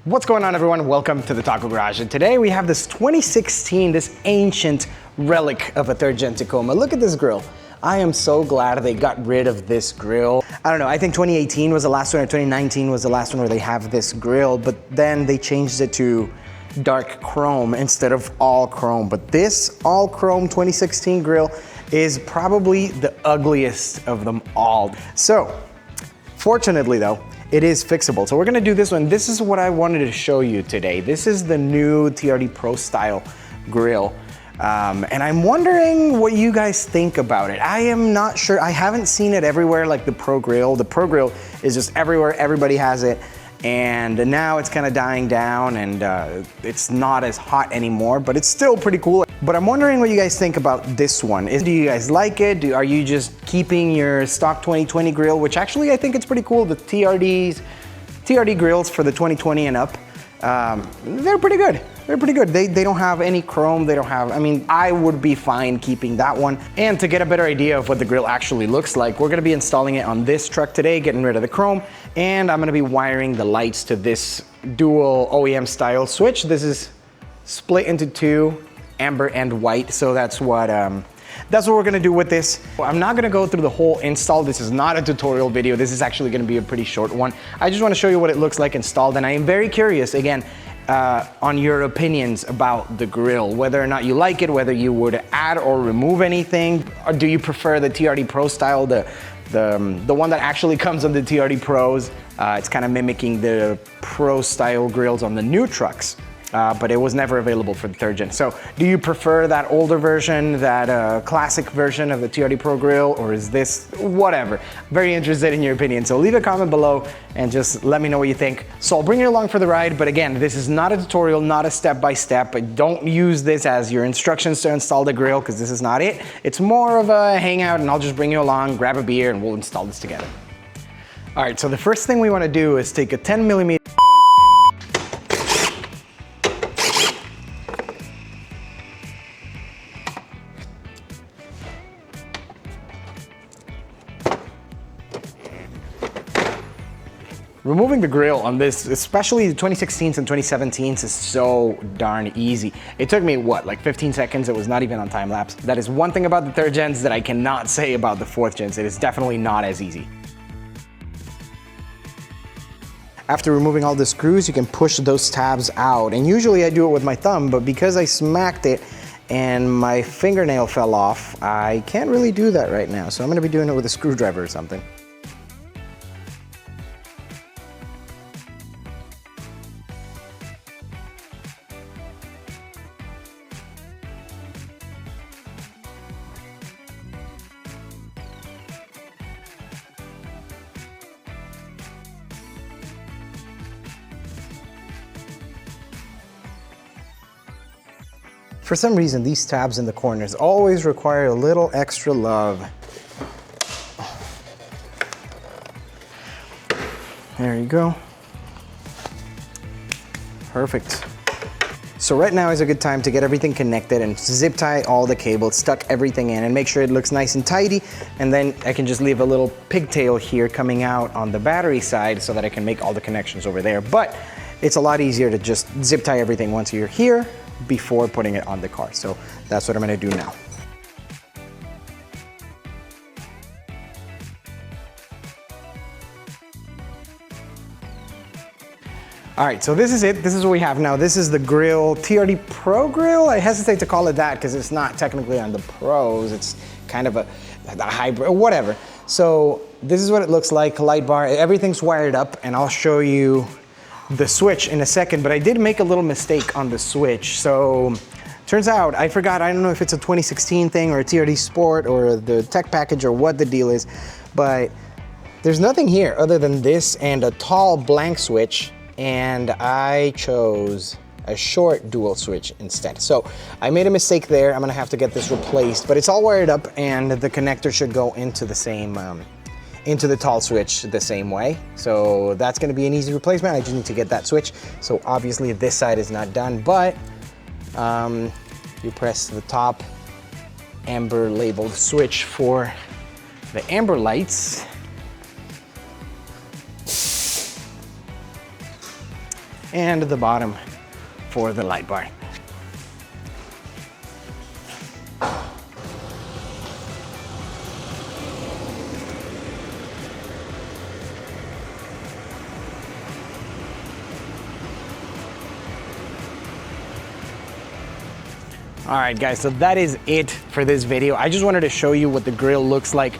What's going on, everyone? Welcome to the Taco Garage. And today we have this 2016, this ancient relic of a 3rd gen Tacoma. Look at this grill. I am so glad they got rid of this grill. I don't know, I think 2018 was the last one, or 2019 was the last one where they have this grill, but then they changed it to dark chrome instead of all chrome. But this all chrome 2016 grill is probably the ugliest of them all. So, fortunately though, it is fixable. So we're gonna do this one. This is what I wanted to show you today. This is the new TRD Pro Style Grill. And I'm wondering what you guys think about it. I am not sure, I haven't seen it everywhere like the Pro Grill. The Pro Grill is just everywhere, everybody has it. And now it's kind of dying down and it's not as hot anymore, but it's still pretty cool. But I'm wondering what you guys think about this one. Do you guys like it? Are you just keeping your stock 2020 grill, which actually I think it's pretty cool. The TRD grills for the 2020 and up, they're pretty good. They're pretty good. They don't have any chrome. They don't have, I mean, I would be fine keeping that one. And to get a better idea of what the grill actually looks like, we're gonna be installing it on this truck today, getting rid of the chrome, and I'm gonna be wiring the lights to this dual OEM style switch. This is split into two, amber and white, so that's what we're gonna do with this. I'm not gonna go through the whole install. This is not a tutorial video. This is actually gonna be a pretty short one. I just wanna show you what it looks like installed, and I am very curious, again, on your opinions about the grill, whether or not you like it, whether you would add or remove anything, or do you prefer the TRD Pro style, the one that actually comes on the TRD Pros. It's kind of mimicking the Pro style grills on the new trucks. But it was never available for the 3rd gen. So do you prefer that older version, that classic version of the TRD Pro Grill, or is this whatever? Very interested in your opinion. So leave a comment below and just let me know what you think. So I'll bring you along for the ride, but again, this is not a tutorial, not a step-by-step. Don't use this as your instructions to install the grill, because this is not it. It's more of a hangout, and I'll just bring you along, grab a beer, and we'll install this together. All right, so the first thing we wanna do is take a 10mm Removing the grill on this, especially the 2016s and 2017s, is so darn easy. It took me, what, like 15 seconds? It was not even on time lapse. That is one thing about the 3rd gens that I cannot say about the 4th gens. It is definitely not as easy. After removing all the screws, you can push those tabs out. And usually I do it with my thumb, but because I smacked it and my fingernail fell off, I can't really do that right now. So I'm gonna be doing it with a screwdriver or something. For some reason, these tabs in the corners always require a little extra love. There you go. Perfect. So right now is a good time to get everything connected and zip tie all the cables, stuck everything in, and make sure it looks nice and tidy. And then I can just leave a little pigtail here coming out on the battery side so that I can make all the connections over there. But it's a lot easier to just zip tie everything once you're here before putting it on the car. So that's what I'm gonna do now. All right, so this is it. This is what we have now. This is the grill, TRD Pro Grill. I hesitate to call it that because it's not technically on the Pros. It's kind of a hybrid, whatever. So this is what it looks like, light bar. Everything's wired up, and I'll show you the switch in a second, but I did make a little mistake on the switch. So turns out I forgot, I don't know if it's a 2016 thing or a TRD Sport or the tech package or what the deal is, but there's nothing here other than this and a tall blank switch, and I chose a short dual switch instead. So I made a mistake there. I'm gonna have to get this replaced, but it's all wired up and the connector should go into the same into the tall switch the same way. So that's gonna be an easy replacement. I just need to get that switch. So obviously this side is not done, but you press the top amber labeled switch for the amber lights. and the bottom for the light bar. All right, guys, so that is it for this video. I just wanted to show you what the grill looks like,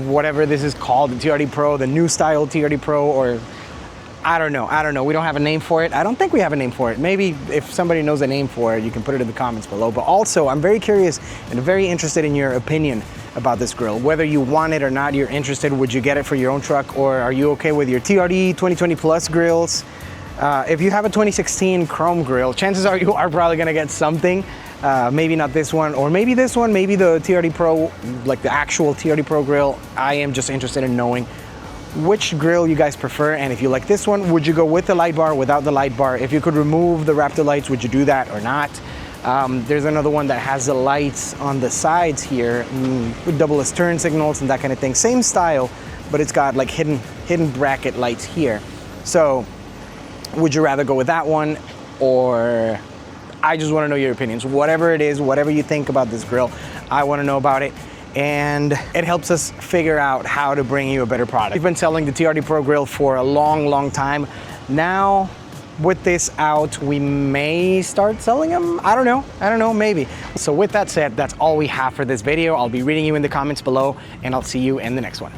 whatever this is called, the TRD Pro, the new style TRD Pro, or I don't know. We don't have a name for it. I don't think we have a name for it. Maybe if somebody knows a name for it, you can put it in the comments below. But also, I'm very curious and very interested in your opinion about this grill. Whether you want it or not, you're interested. Would you get it for your own truck, or are you okay with your TRD 2020 Plus grills? If you have a 2016 Chrome grill, chances are you are probably gonna get something. Maybe not this one, or maybe this one, maybe the TRD Pro, like the actual TRD Pro grill. I am just interested in knowing which grill you guys prefer, and if you like this one, would you go with the light bar, without the light bar? If you could remove the Raptor lights, would you do that or not? There's another one that has the lights on the sides here, with double S turn signals and that kind of thing. Same style, but it's got like hidden bracket lights here. So would you rather go with that one, or I just want to know your opinions. Whatever it is, whatever you think about this grill, I want to know about it. And it helps us figure out how to bring you a better product. We've been selling the TRD Pro grill for a long time. Now, with this out, we may start selling them. I don't know, maybe. So with that said, that's all we have for this video. I'll be reading you in the comments below, and I'll see you in the next one.